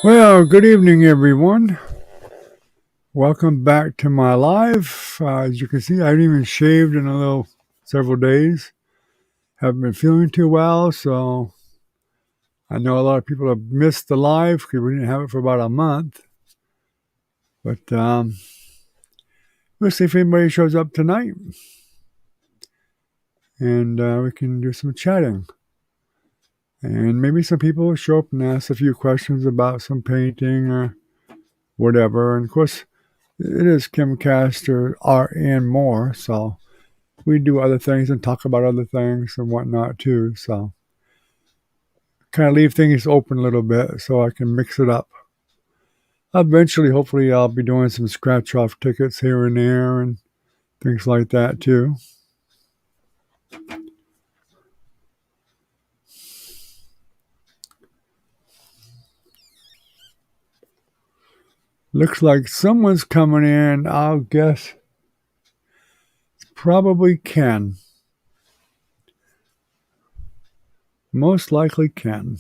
Well, good evening, everyone. Welcome back to my live. As you can see, I haven't even shaved in several days. Haven't been feeling too well, so I know a lot of people have missed the live because we didn't have it for about a month. But we'll see if anybody shows up tonight, and we can do some chatting. And maybe some people will show up and ask a few questions about some painting or whatever. And of course, it is Kimcast or art and more, so we do other things and talk about other things and whatnot too. So kind of leave things open a little bit so I can mix it up. Eventually, hopefully, I'll be doing some scratch off tickets here and there and things like that too. Looks like someone's coming in. I'll guess it's probably Ken. Most likely Ken.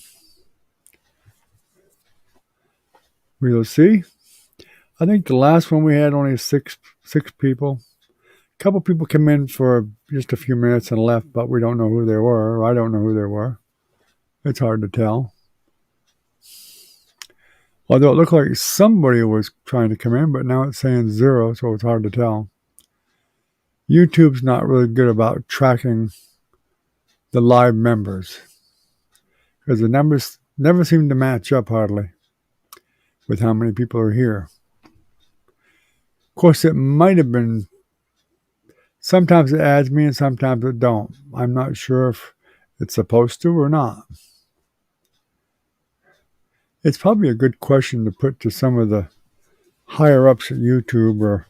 We'll see. I think the last one we had only six people. A couple people came in for just a few minutes and left, but we don't know who they were. Or I don't know who they were. It's hard to tell. Although it looked like somebody was trying to come in, but now it's saying 0, so it's hard to tell. YouTube's not really good about tracking the live members because the numbers never seem to match up hardly with how many people are here. Of course, it might have been, sometimes it adds me and sometimes it don't. I'm not sure if it's supposed to or not. It's probably a good question to put to some of the higher ups at YouTube or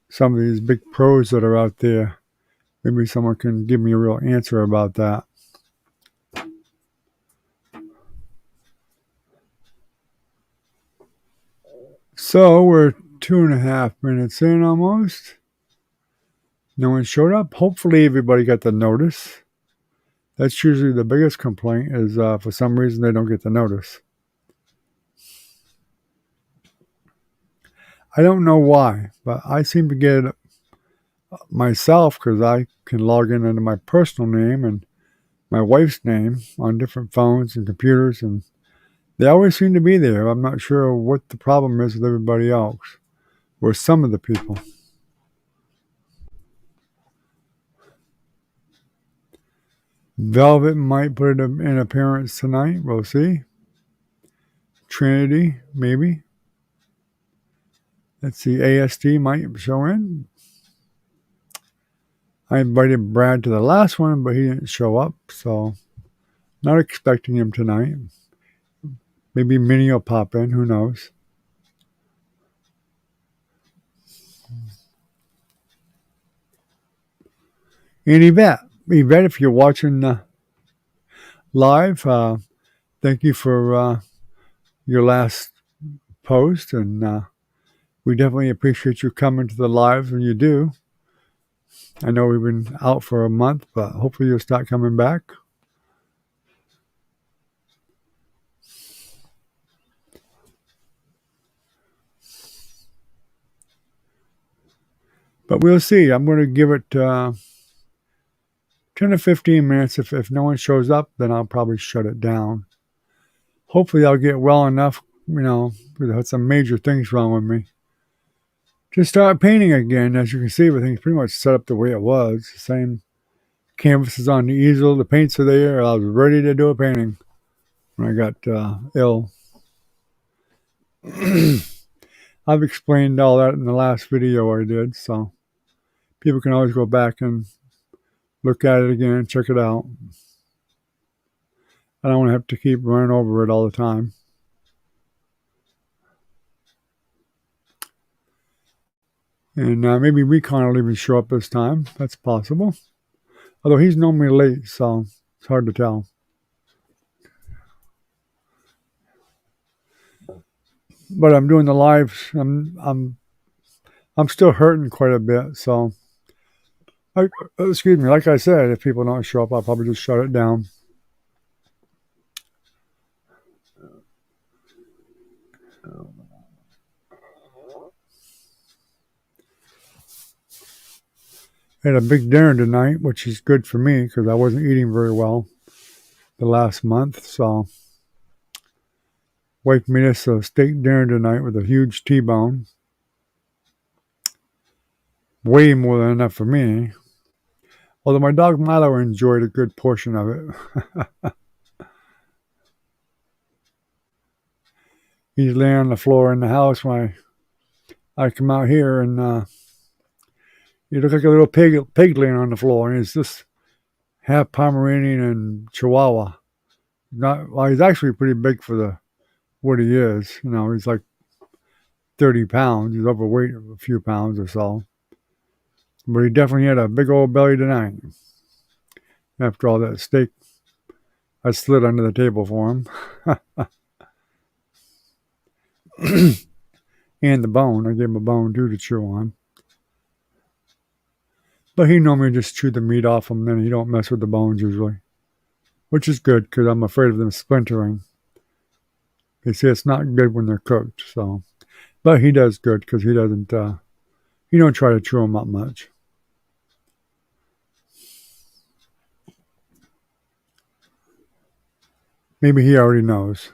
some of these big pros that are out there. Maybe someone can give me a real answer about that. So we're 2.5 minutes in almost. No one showed up. Hopefully everybody got the notice. That's usually the biggest complaint is for some reason they don't get the notice. I don't know why, but I seem to get it myself because I can log in under my personal name and my wife's name on different phones and computers, and they always seem to be there. I'm not sure what the problem is with everybody else or some of the people. Velvet might put in appearance tonight. We'll see. Trinity, maybe. Let's see. ASD might show in. I invited Brad to the last one, but he didn't show up, so not expecting him tonight. Maybe Minnie will pop in. Who knows? And Yvette, if you're watching live, thank you for your last post, and we definitely appreciate you coming to the lives when you do. I know we've been out for a month, but hopefully you'll start coming back. But we'll see. I'm going to give it 10 to 15 minutes. If no one shows up, then I'll probably shut it down. Hopefully I'll get well enough, because I had some major things wrong with me, to start painting again. As you can see, everything's pretty much set up the way it was. The same canvases on the easel. The paints are there. I was ready to do a painting when I got ill. I've explained all that in the last video I did, so people can always go back and look at it again, check it out. I don't want to have to keep running over it all the time. And maybe Recon will even show up this time. That's possible. Although he's normally late, so it's hard to tell. But I'm doing the lives. I'm still hurting quite a bit, so excuse me. Like I said, if people don't show up, I'll probably just shut it down. Had a big dinner tonight, which is good for me because I wasn't eating very well the last month. So, wife made us a steak dinner tonight with a huge T-bone. Way more than enough for me. Although my dog Milo enjoyed a good portion of it. He's laying on the floor in the house when I come out here, and he looks like a little pig laying on the floor, and he's just half Pomeranian and Chihuahua. Well, he's actually pretty big for what he is. He's like 30 pounds. He's overweight a few pounds or so. But he definitely had a big old belly tonight. After all that steak I slid under the table for him. And the bone. I gave him a bone too to chew on. But he normally just chew the meat off him, and he don't mess with the bones usually. Which is good because I'm afraid of them splintering. They say it's not good when they're cooked. So, but he does good because he doesn't. He don't try to chew them up much. Maybe he already knows.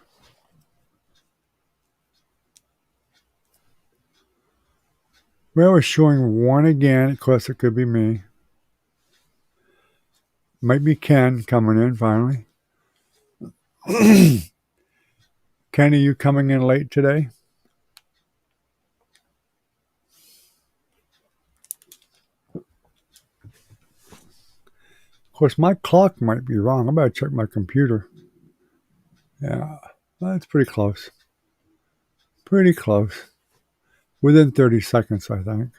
Well, we're showing one again. Of course, it could be me. Might be Ken coming in finally. Ken, are you coming in late today? Of course, my clock might be wrong. I better check my computer. Yeah, that's pretty close. Pretty close. Within 30 seconds, I think.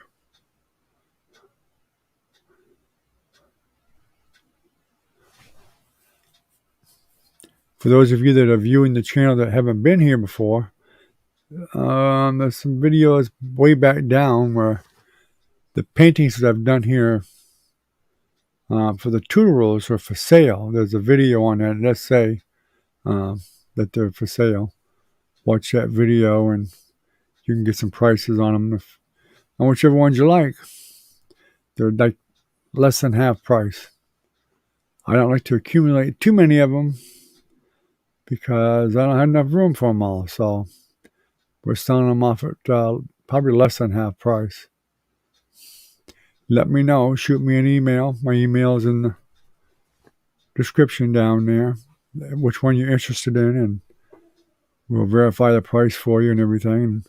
For those of you that are viewing the channel that haven't been here before, there's some videos way back down where the paintings that I've done here for the tutorials are for sale. There's a video on that. Let's say that they're for sale. Watch that video and you can get some prices on them on whichever ones you like. They're like less than half price. I don't like to accumulate too many of them because I don't have enough room for them all. So we're selling them off at probably less than half price. Let me know. Shoot me an email. My email is in the description down there. Which one you're interested in, and we'll verify the price for you and everything, and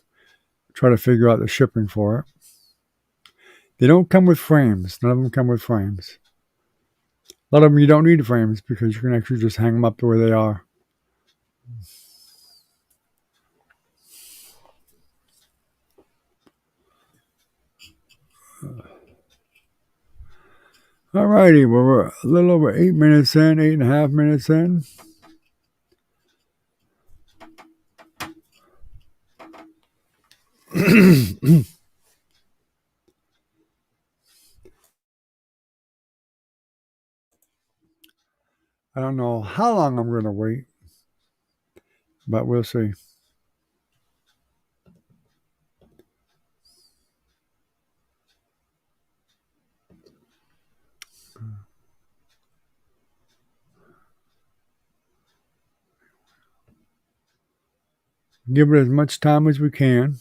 try to figure out the shipping for it. They don't come with frames. None of them come with frames. A lot of them you don't need frames because you can actually just hang them up the way they are. Alrighty, well, we're a little over 8 minutes in, 8.5 minutes in. I don't know how long I'm going to wait, but we'll see. Give it as much time as we can.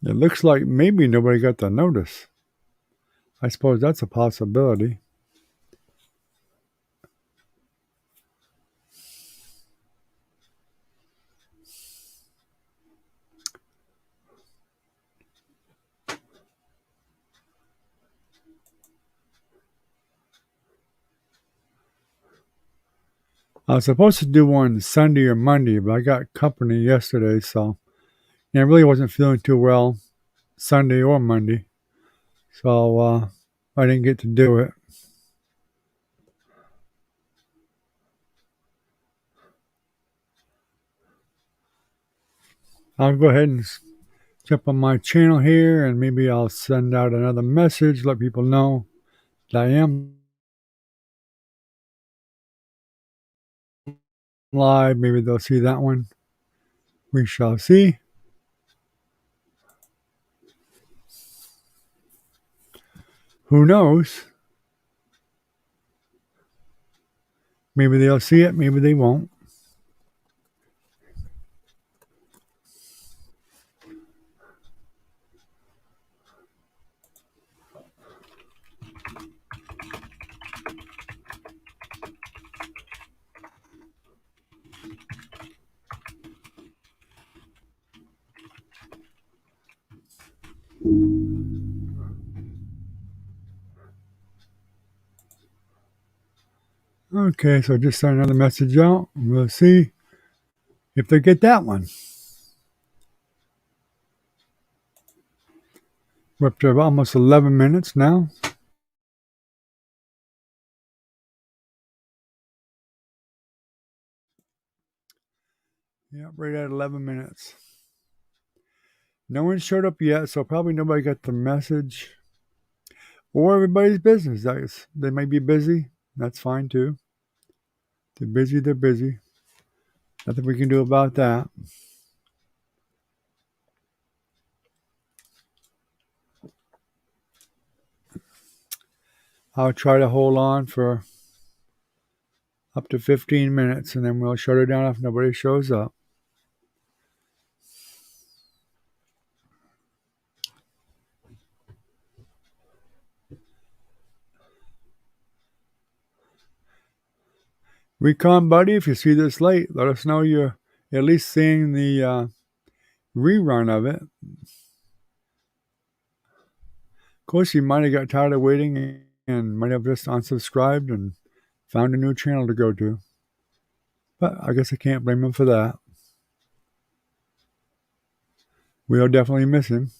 It looks like maybe nobody got the notice. I suppose that's a possibility. I was supposed to do one Sunday or Monday, but I got company yesterday, so I really wasn't feeling too well Sunday or Monday. So I didn't get to do it. I'll go ahead and jump on my channel here, and maybe I'll send out another message, let people know that I am live. Maybe they'll see that one. We shall see. Who knows? Maybe they'll see it, maybe they won't. Okay, so just send another message out. We'll see if they get that one. We're up to almost 11 minutes now. Yeah, right at 11 minutes. No one showed up yet, so probably nobody got the message. Or everybody's business. They may be busy. That's fine too. They're busy, they're busy. Nothing we can do about that. I'll try to hold on for up to 15 minutes and then we'll shut it down if nobody shows up. Recon Buddy, if you see this late, let us know you're at least seeing the rerun of it. Of course, you might have got tired of waiting and might have just unsubscribed and found a new channel to go to. But I guess I can't blame him for that. We'll definitely miss him.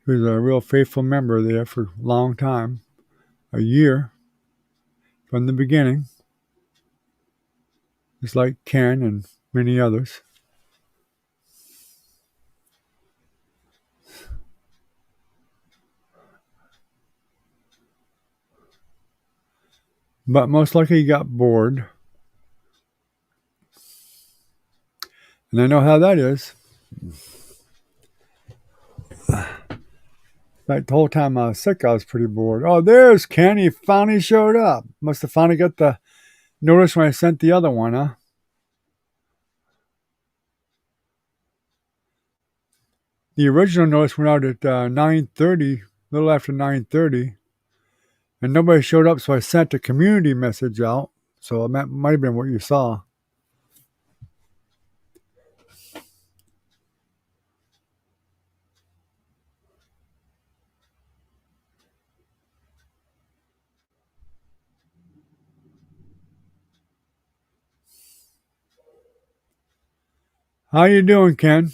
He was a real faithful member there for a long time. A year from the beginning. Just like Ken and many others. But most likely he got bored. And I know how that is. Like the whole time I was sick, I was pretty bored. Oh, there's Ken. He finally showed up. Must have finally got the notice when I sent the other one, huh? The original notice went out at 9:30, a little after 9:30. And nobody showed up, so I sent a community message out. So that might have been what you saw. How you doing, Ken?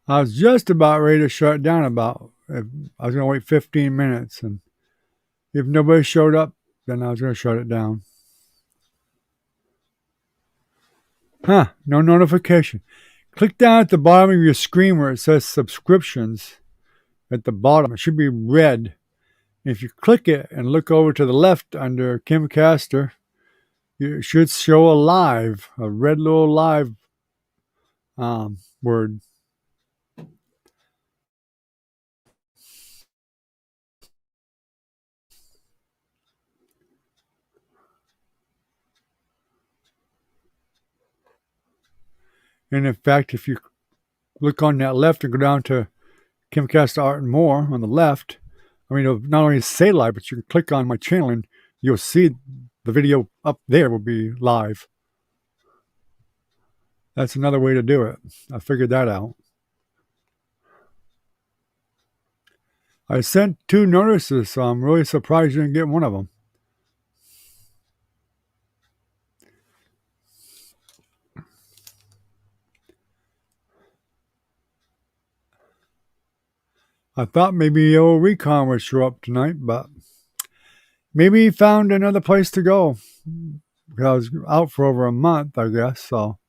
I was just about ready to shut it down I was going to wait 15 minutes. And if nobody showed up, then I was going to shut it down. Huh, no notification. Click down at the bottom of your screen where it says subscriptions at the bottom. It should be red. If you click it and look over to the left under Kim Caster, it should show a red little live word. And in fact, if you look on that left and go down to Kim Caster Art and More on the left, I mean, it'll not only say live, but you can click on my channel and you'll see the video up there will be live. That's another way to do it. I figured that out. I sent 2 notices, so I'm really surprised you didn't get one of them. I thought maybe old Recon would show up tonight, but maybe he found another place to go. Because I was out for over a month, I guess, so,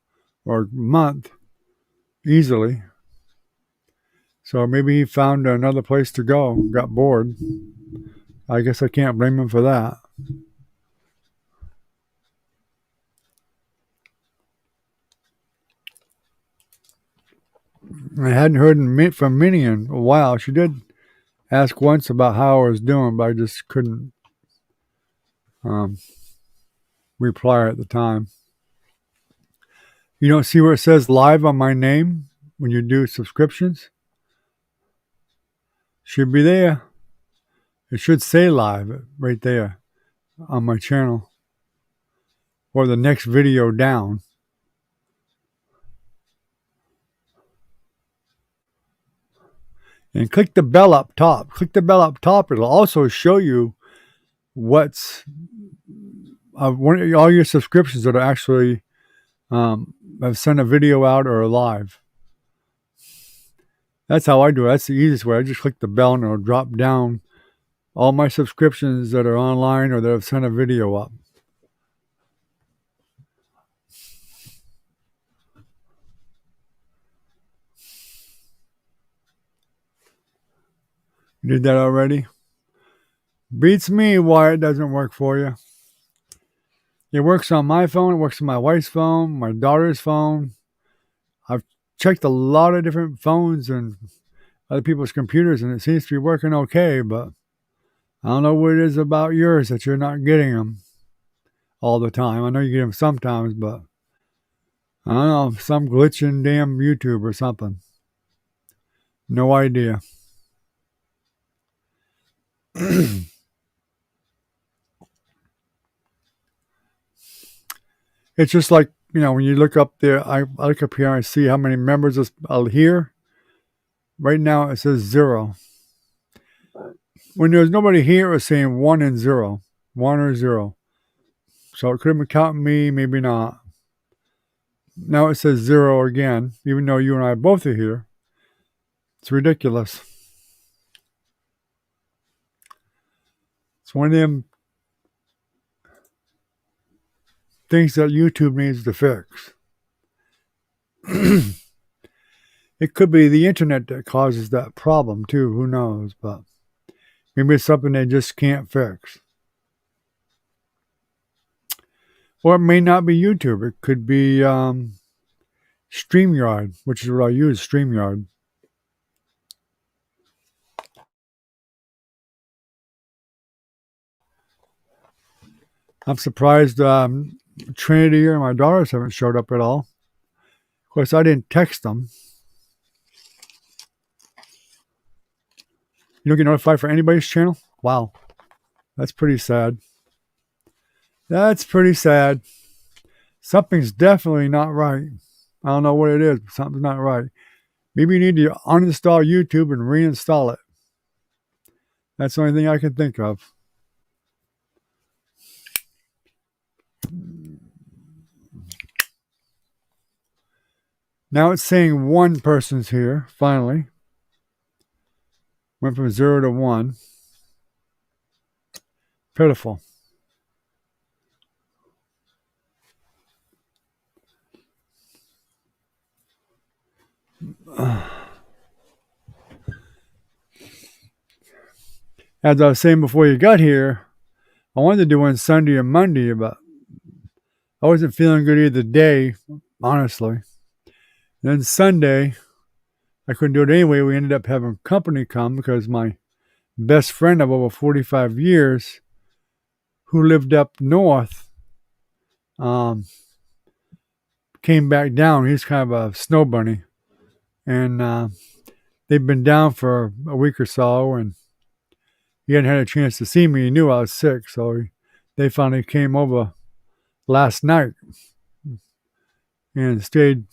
or a month, easily. So maybe he found another place to go, got bored. I guess I can't blame him for that. I hadn't heard from Minnie in a while. She did ask once about how I was doing, but I just couldn't um, reply at the time. You don't see where it says live on my name when you do subscriptions? Should be there. It should say live right there on my channel or the next video down. And click the bell up top. Click the bell up top. It'll also show you what's all your subscriptions that are actually have sent a video out or are live. That's how I do it. That's the easiest way. I just click the bell and it'll drop down all my subscriptions that are online or that have sent a video up. You did that already? Beats me why it doesn't work for you. It works on my phone. It works on my wife's phone, my daughter's phone. I've checked a lot of different phones and other people's computers, and it seems to be working okay, but I don't know what it is about yours that you're not getting them all the time. I know you get them sometimes, but I don't know, some glitch in damn YouTube or something. No idea. It's just like, when you look up there, I look up here and I see how many members are here. Right now it says 0. When there's nobody here, it was saying 1 and 0. 1 or 0. So it could have been counting me, maybe not. Now it says 0 again, even though you and I both are here. It's ridiculous. It's one of them things that YouTube needs to fix. It could be the internet that causes that problem too. Who knows? But maybe it's something they just can't fix. Or it may not be YouTube. It could be StreamYard, which is what I use, StreamYard. I'm surprised Trinity or my daughters haven't showed up at all. Of course, I didn't text them. You don't get notified for anybody's channel? Wow. That's pretty sad. That's pretty sad. Something's definitely not right. I don't know what it is, but something's not right. Maybe you need to uninstall YouTube and reinstall it. That's the only thing I can think of. Now it's saying 1 person's here, finally. Went from 0 to 1. Pitiful. As I was saying before you got here, I wanted to do one Sunday and Monday, but I wasn't feeling good either day, honestly. Then Sunday, I couldn't do it anyway. We ended up having company come because my best friend of over 45 years, who lived up north, came back down. He's kind of a snow bunny. And they've been down for a week or so, and he hadn't had a chance to see me. He knew I was sick, so they finally came over last night and stayed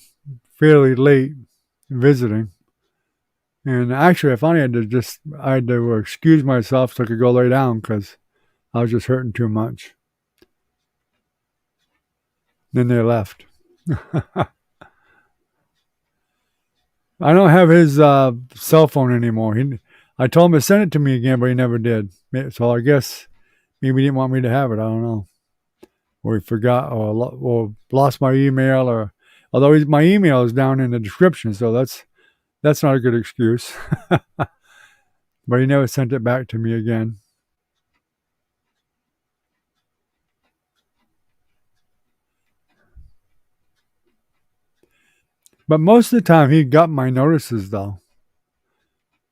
fairly late visiting. And actually, I finally had to excuse myself so I could go lay down because I was just hurting too much. Then they left. I don't have his cell phone anymore. I told him to send it to me again, but he never did. So I guess maybe he didn't want me to have it. I don't know. Or he forgot or lost my email. Although my email is down in the description, so that's not a good excuse. But he never sent it back to me again. But most of the time, he got my notices, though.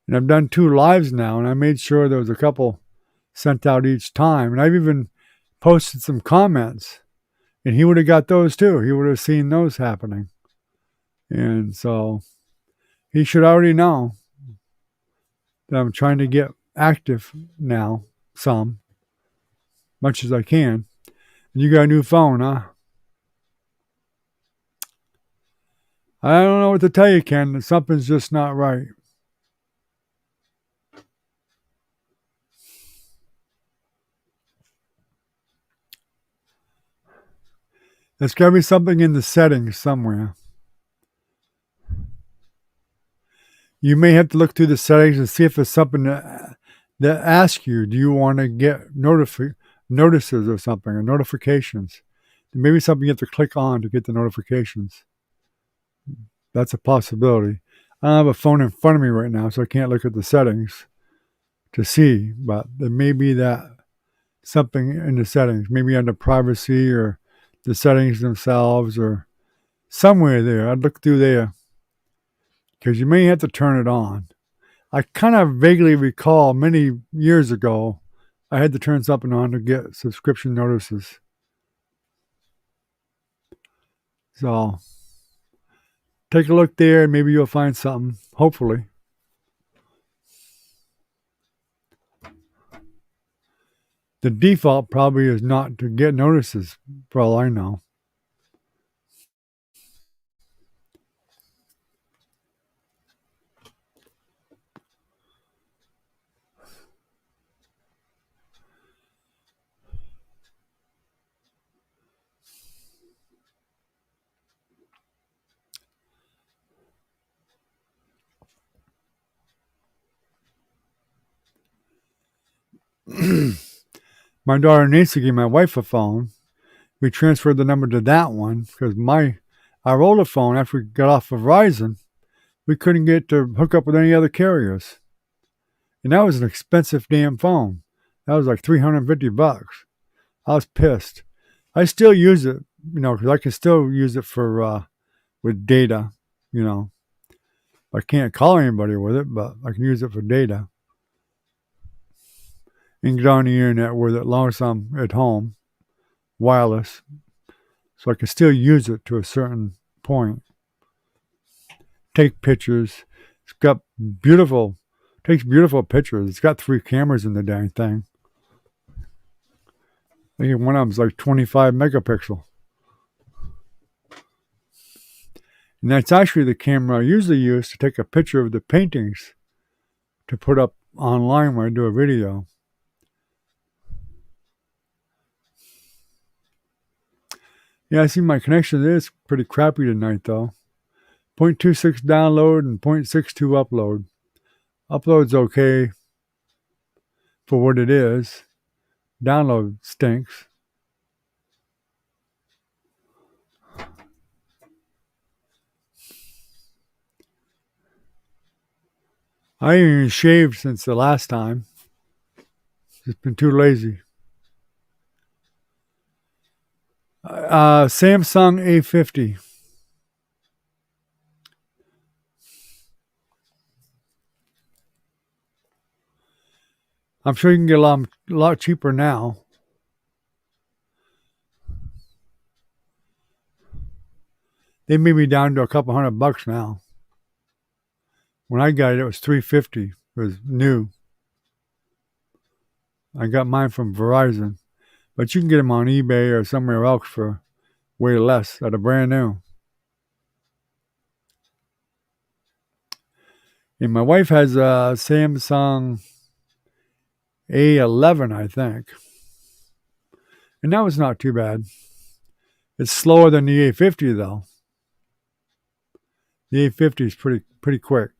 And I've done 2 lives now, and I made sure there was a couple sent out each time. And I've even posted some comments, and he would have got those too. He would have seen those happening. And so he should already know that I'm trying to get active now, much as I can. And you got a new phone, huh? I don't know what to tell you, Ken. Something's just not right. There's got to be something in the settings somewhere. You may have to look through the settings and see if there's something that asks you, do you want to get notices or something, or notifications? Maybe something you have to click on to get the notifications. That's a possibility. I don't have a phone in front of me right now, so I can't look at the settings to see, but there may be that something in the settings, maybe under privacy or the settings themselves or somewhere there. I'd look through there because you may have to turn it on. I kind of vaguely recall many years ago, I had to turn something on to get subscription notices. So take a look there and maybe you'll find something, hopefully. The default probably is not to get notices, for all I know. My daughter Nancy gave my wife a phone. We transferred the number to that one because our older phone, after we got off of Verizon, we couldn't get to hook up with any other carriers. And that was an expensive damn phone. That was like $350. I was pissed. I still use it, because I can still use it for with data, you know. I can't call anybody with it, but I can use it for data. And get on the internet with it as long as I'm at home, wireless. So I can still use it to a certain point. Take pictures. It's got takes beautiful pictures. It's got 3 cameras in the dang thing. I think one of them's like 25 megapixel. And that's actually the camera I usually use to take a picture of the paintings to put up online when I do a video. Yeah, I see my connection is pretty crappy tonight though. 0.26 download and 0.62 upload. Upload's okay for what it is. Download stinks. I ain't even shaved since the last time. Just been too lazy. Samsung A50. I'm sure you can get a lot cheaper now. They may be down to a couple $100 now. When I got it, it was $350. It was new. I got mine from Verizon, but you can get them on eBay or somewhere else for way less that are brand new. And my wife has a Samsung A11, I think, and that was not too bad. It's slower than the A50 though. The A50 is pretty quick,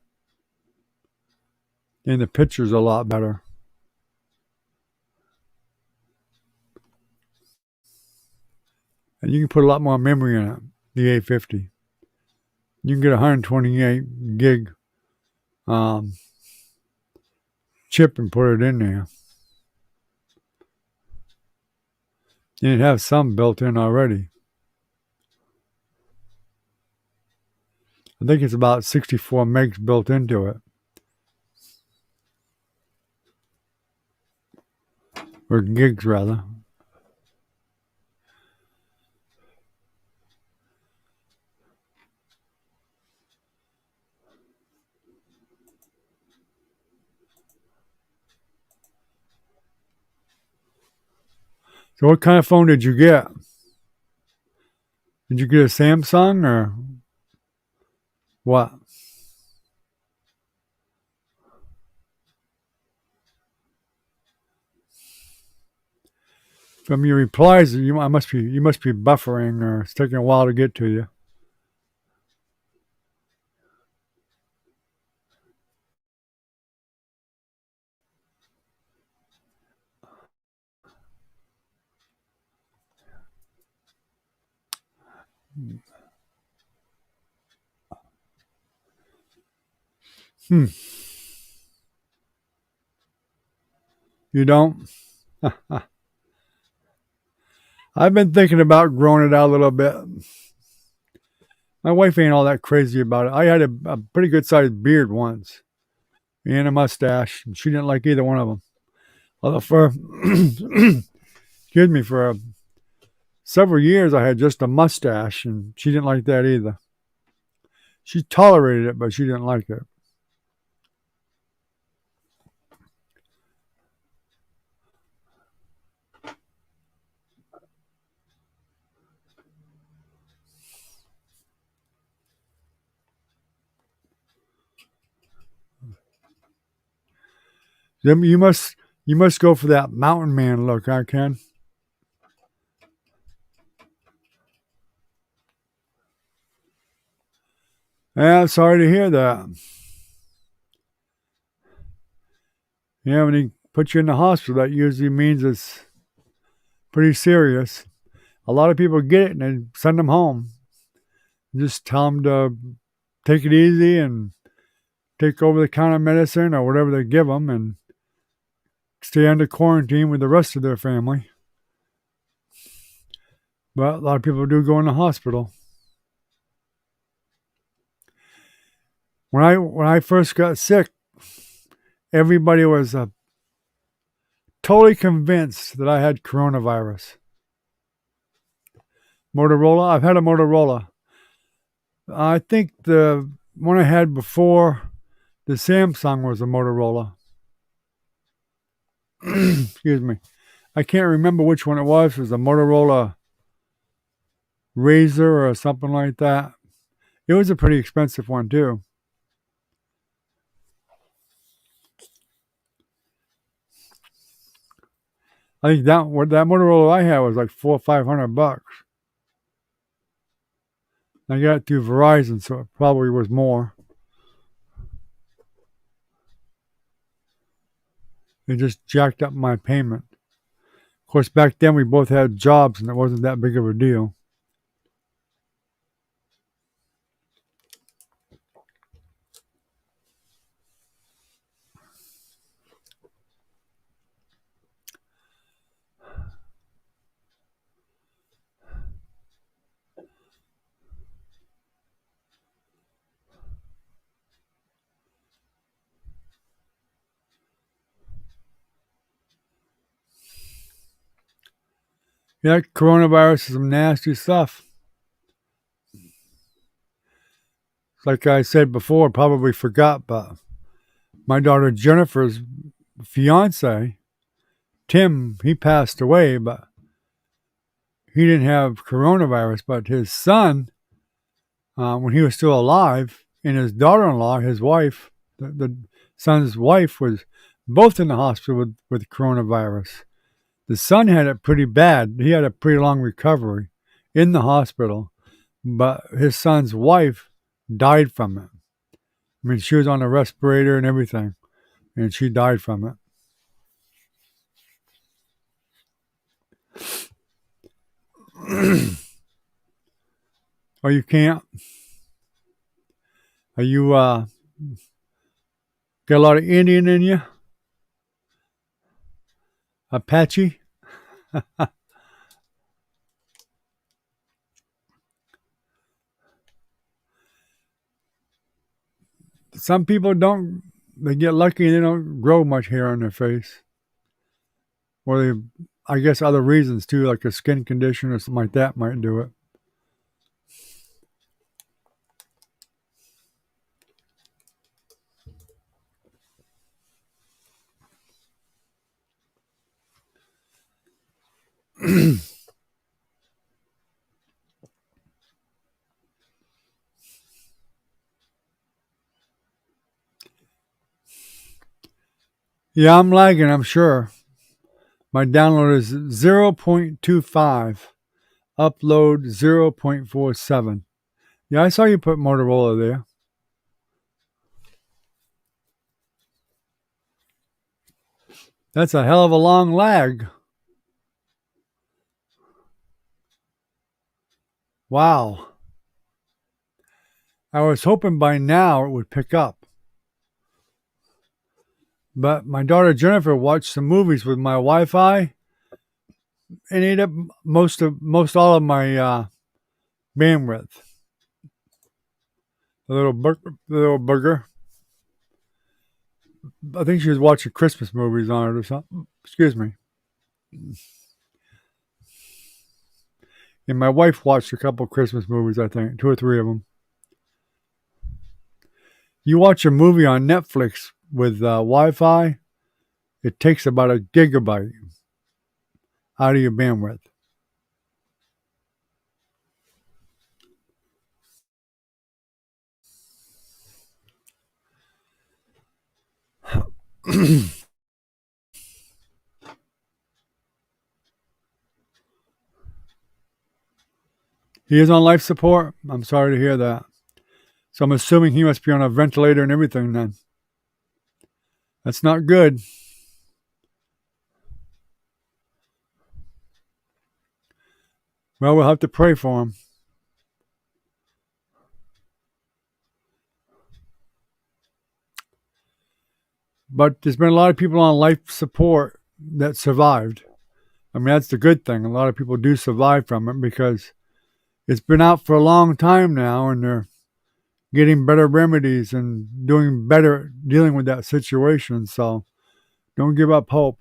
and the picture's a lot better. And you can put a lot more memory in it, the A50. You can get 128 gig chip and put it in there. And it has some built in already. I think it's about 64 megs built into it, or gigs rather. So what kind of phone did you get? Did you get a Samsung or what? From your replies, you must be buffering, or it's taking a while to get to you. Hmm. You don't? I've been thinking about growing it out a little bit. My wife ain't all that crazy about it. I had a pretty good sized beard once and a mustache, and she didn't like either one of them. Although for excuse me, for several years I had just a mustache, and she didn't like that either. She tolerated it, but she didn't like it. You must go for that mountain man look, huh, Ken? Yeah, sorry to hear that. Yeah, when he put you in the hospital, that usually means it's pretty serious. A lot of people get it and they send them home. Just tell them to take it easy and take over the counter medicine or whatever they give them and stay under quarantine with the rest of their family. But a lot of people do go in the hospital. When I first got sick, everybody was totally convinced that I had coronavirus. Motorola. I've had a Motorola. I think the one I had before the Samsung was a Motorola. Excuse me. I can't remember which one it was. It was a Motorola Razor or something like that. It was a pretty expensive one too. I think that Motorola I had was like $400 or $500. I got it through Verizon, so it probably was more. It just jacked up my payment. Of course, back then we both had jobs, and it wasn't that big of a deal. Yeah, coronavirus is some nasty stuff. Like I said before, probably forgot, but my daughter Jennifer's fiance, Tim, he passed away, but he didn't have coronavirus. But his son, when he was still alive, and his daughter-in-law, his wife, the son's wife, was both in the hospital with coronavirus. The son had it pretty bad. He had a pretty long recovery in the hospital, but his son's wife died from it. I mean, she was on a respirator and everything, and she died from it. Oh, you can't? Are you got a lot of Indian in you? Apache? some people don't. They get lucky and they don't grow much hair on their face, or they, I guess, other reasons too, like a skin condition or something like that might do it. Yeah, I'm lagging, I'm sure. My download is 0.25, upload 0.47. Yeah, I saw you put Motorola there. That's a hell of a long lag. Wow. I was hoping by now it would pick up. But my daughter Jennifer watched some movies with my Wi-Fi and ate up most all of my bandwidth. The little burger. I think she was watching Christmas movies on it or something. Excuse me. And my wife watched a couple of Christmas movies, I think, 2 or 3 of them. You watch a movie on Netflix with Wi-Fi, it takes about a gigabyte out of your bandwidth. He is on life support. I'm sorry to hear that. So I'm assuming he must be on a ventilator and everything then. That's not good. Well, we'll have to pray for him. But there's been a lot of people on life support that survived. I mean, that's the good thing. A lot of people do survive from it because it's been out for a long time now and they're getting better remedies and doing better dealing with that situation. So don't give up hope.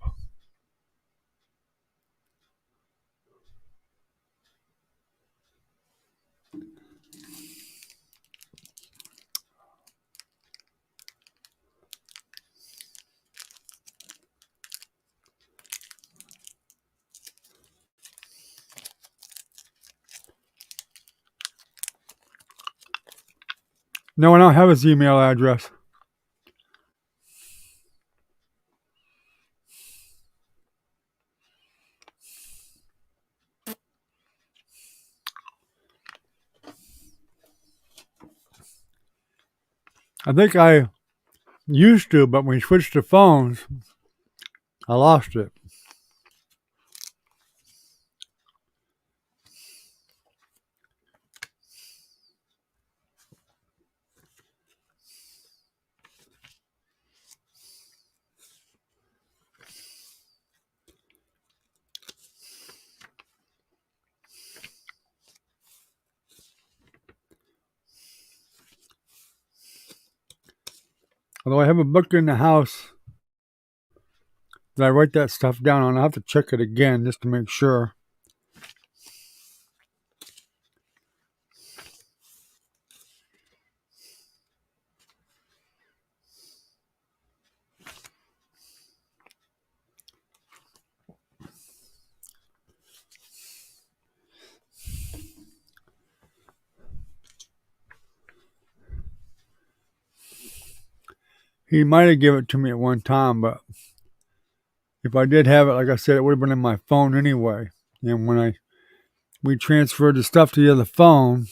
No, I don't have his email address. I think I used to, but when we switched to phones, I lost it. Although I have a book in the house that I write that stuff down on. I'll have to check it again just to make sure. He might have given it to me at one time, but if I did have it, like I said, it would have been in my phone anyway. And when we transferred the stuff to the other phone,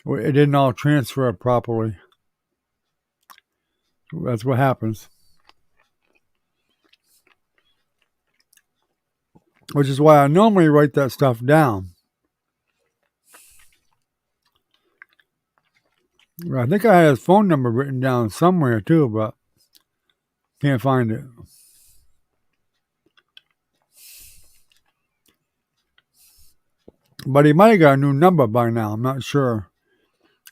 it didn't all transfer properly. That's what happens. Which is why I normally write that stuff down. I think I had his phone number written down somewhere too, but can't find it. But he might have got a new number by now. I'm not sure.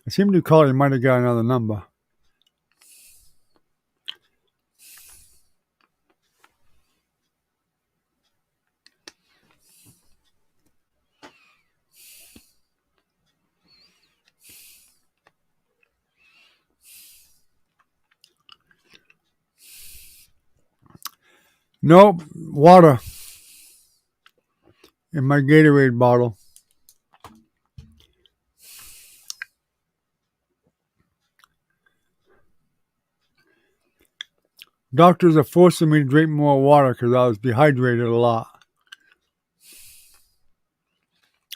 I seem to recall he might have got another number. Nope, water in my Gatorade bottle. Doctors are forcing me to drink more water because I was dehydrated a lot.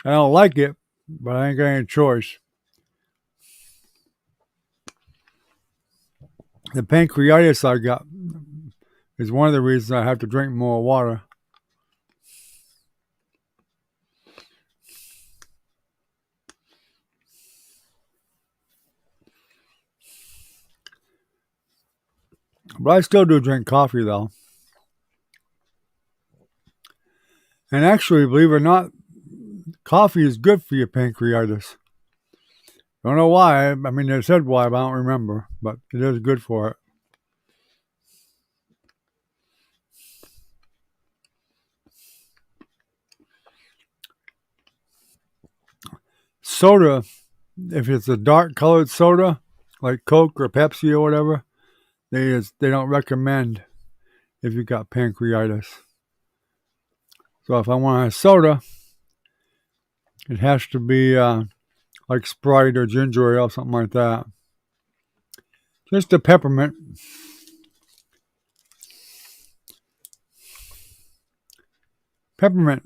I don't like it, but I ain't got any choice. The pancreatitis I got is one of the reasons I have to drink more water. But I still do drink coffee, though. And actually, believe it or not, coffee is good for your pancreatitis. Don't know why. I mean, they said why, but I don't remember. But it is good for it. Soda, if it's a dark colored soda, like Coke or Pepsi or whatever, they don't recommend if you got pancreatitis. So if I want a soda, it has to be like Sprite or ginger ale, something like that. Just a peppermint. Peppermint.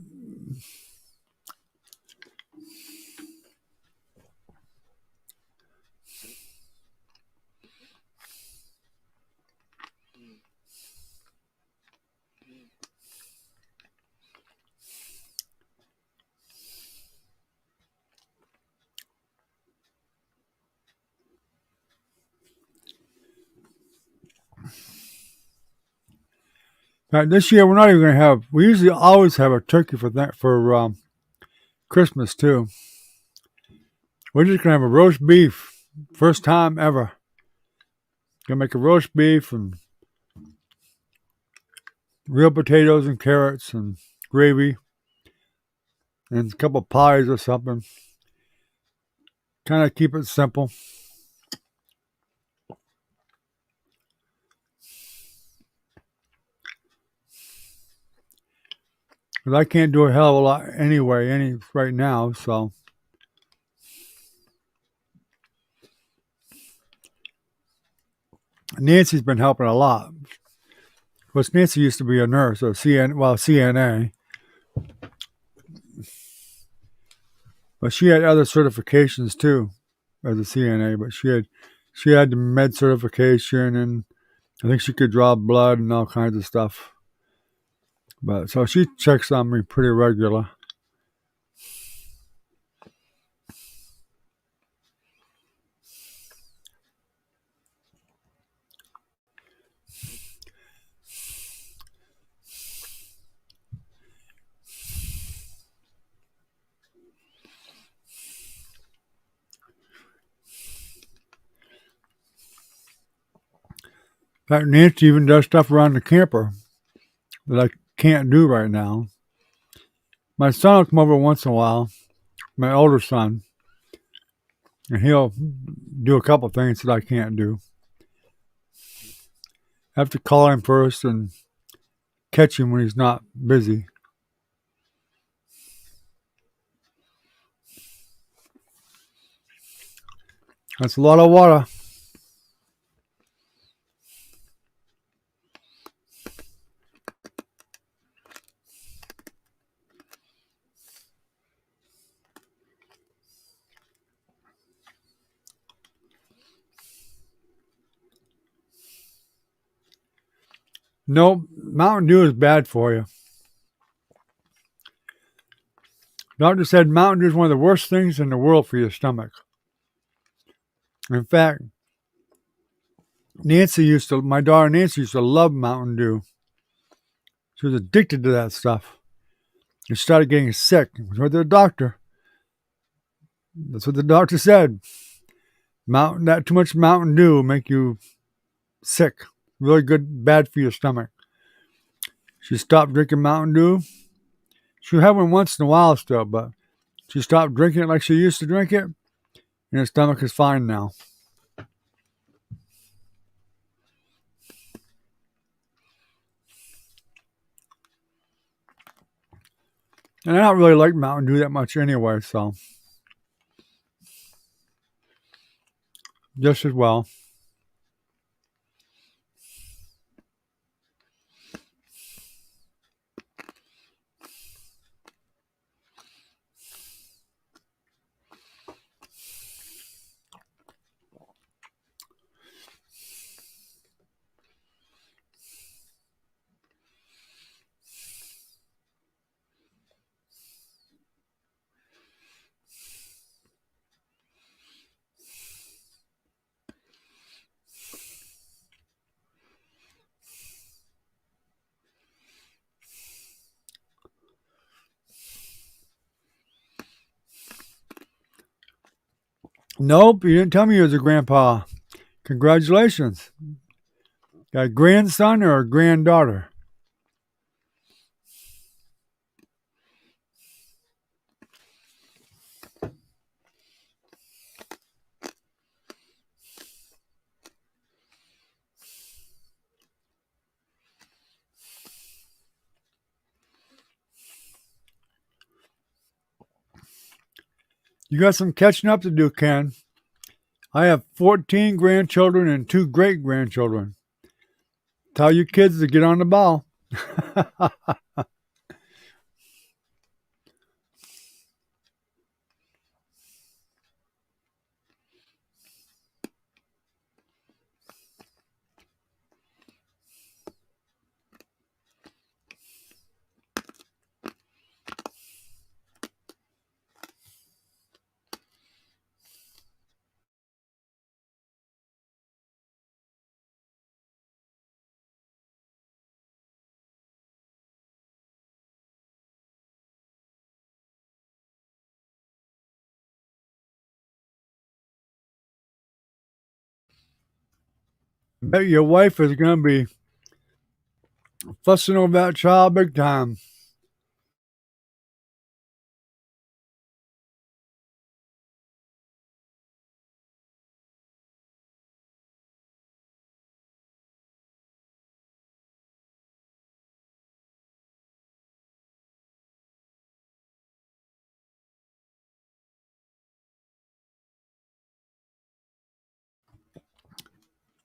This year we're not even going to have. We usually always have a turkey for Christmas too. We're just going to have a roast beef, first time ever. Gonna make a roast beef and real potatoes and carrots and gravy and a couple pies or something. Kind of keep it simple. Because I can't do a hell of a lot anyway, right now, so. Nancy's been helping a lot. Of course, Nancy used to be a nurse, or CNA. But she had other certifications too as a CNA. But she had the med certification, and I think she could draw blood and all kinds of stuff. But so she checks on me pretty regular. In fact, Nancy even does stuff around the camper that I can't do right now. My son will come over once in a while, my older son, and he'll do a couple things that I can't do. I have to call him first and catch him when he's not busy. That's a lot of water. Nope, Mountain Dew is bad for you. Doctor said Mountain Dew is one of the worst things in the world for your stomach. In fact, my daughter Nancy used to love Mountain Dew. She was addicted to that stuff. She started getting sick. She went to the doctor. That's what the doctor said. Too much Mountain Dew will make you sick. Really bad for your stomach. She stopped drinking Mountain Dew. She'll have one once in a while still, but she stopped drinking it like she used to drink it, and her stomach is fine now. And I don't really like Mountain Dew that much anyway, so just as well. Nope, you didn't tell me you was a grandpa. Congratulations. Got a grandson or a granddaughter? You got some catching up to do, Ken. I have 14 grandchildren and 2 great grandchildren. Tell your kids to get on the ball. Bet your wife is going to be fussing over that child big time.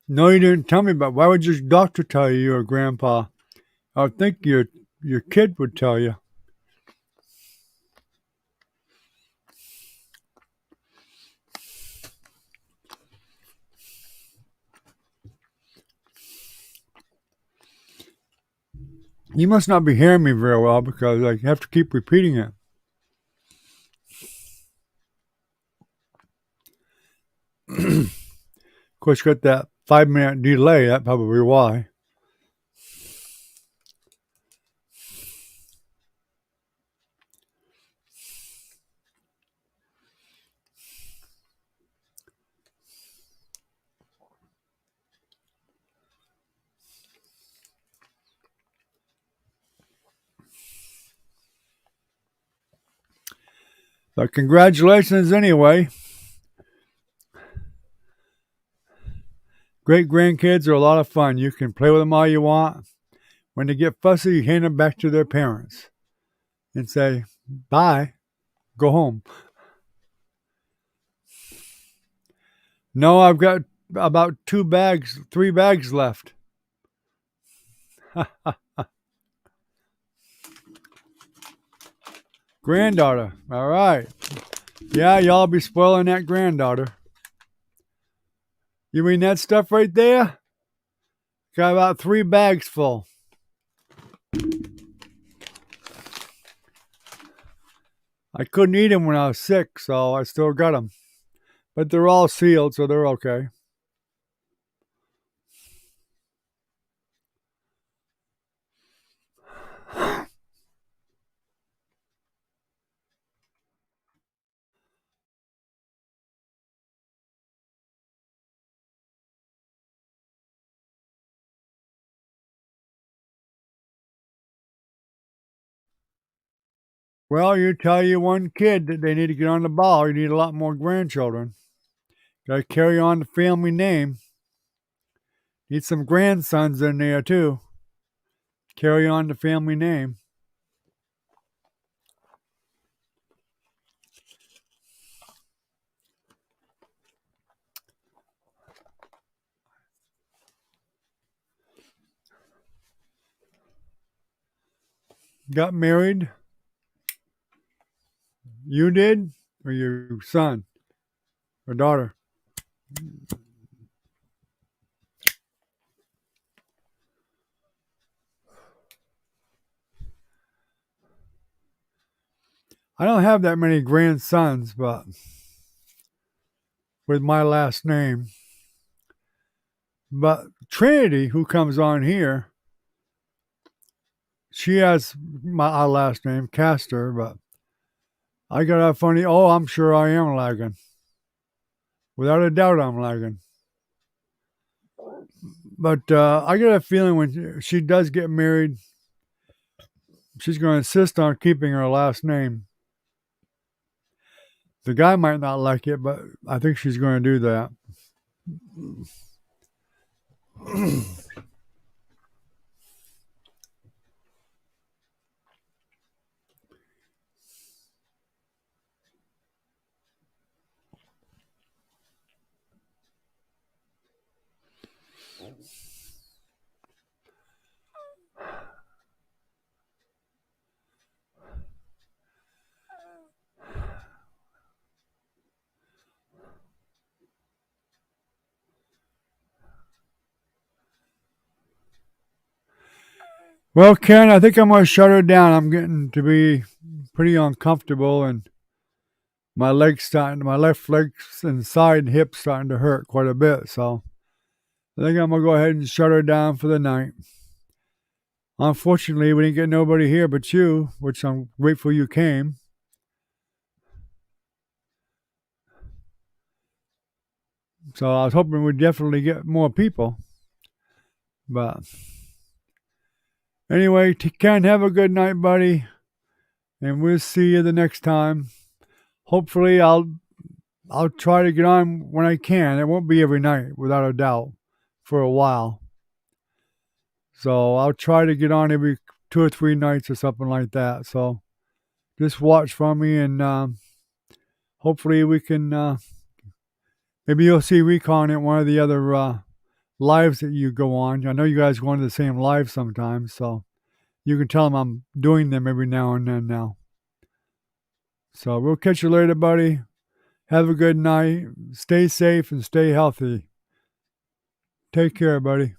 No, you didn't tell me, but why would your doctor tell you you're a grandpa? I would think your kid would tell you. You must not be hearing me very well because I have to keep repeating it. Of course, you got that 5-minute delay. That's probably why. But congratulations anyway. Great grandkids are a lot of fun. You can play with them all you want. When they get fussy, you hand them back to their parents and say, bye, go home. No, I've got about 3 bags left. Granddaughter. All right. Yeah, y'all be spoiling that granddaughter. You mean that stuff right there? Got about 3 bags full. I couldn't eat them when I was sick, so I still got them. But they're all sealed, so they're okay. Well, you tell your one kid that they need to get on the ball. You need a lot more grandchildren. Got to carry on the family name. Need some grandsons in there, too. Carry on the family name. got married? You did? Or your son or daughter? I don't have that many grandsons, but with my last name. But Trinity, who comes on here, she has our last name, Castor, but I got a funny, oh, I'm sure I am lagging. Without a doubt, I'm lagging. But I got a feeling when she does get married, she's going to insist on keeping her last name. The guy might not like it, but I think she's going to do that. Well, Ken, I think I'm going to shut her down. I'm getting to be pretty uncomfortable, and my left legs and side hips starting to hurt quite a bit. So I think I'm going to go ahead and shut her down for the night. Unfortunately, we didn't get nobody here but you, which I'm grateful you came. So I was hoping we'd definitely get more people. But anyway, Ken, have a good night, buddy. And we'll see you the next time. Hopefully I'll try to get on when I can. It won't be every night, without a doubt, for a while. So I'll try to get on every 2 or 3 nights or something like that. So just watch for me, and hopefully we can. Maybe you'll see Recon at one of the other lives that you go on. I know you guys go on to the same live sometimes, so you can tell them I'm doing them every now and then now. So we'll catch you later, buddy. Have a good night. Stay safe and stay healthy. Take care, buddy.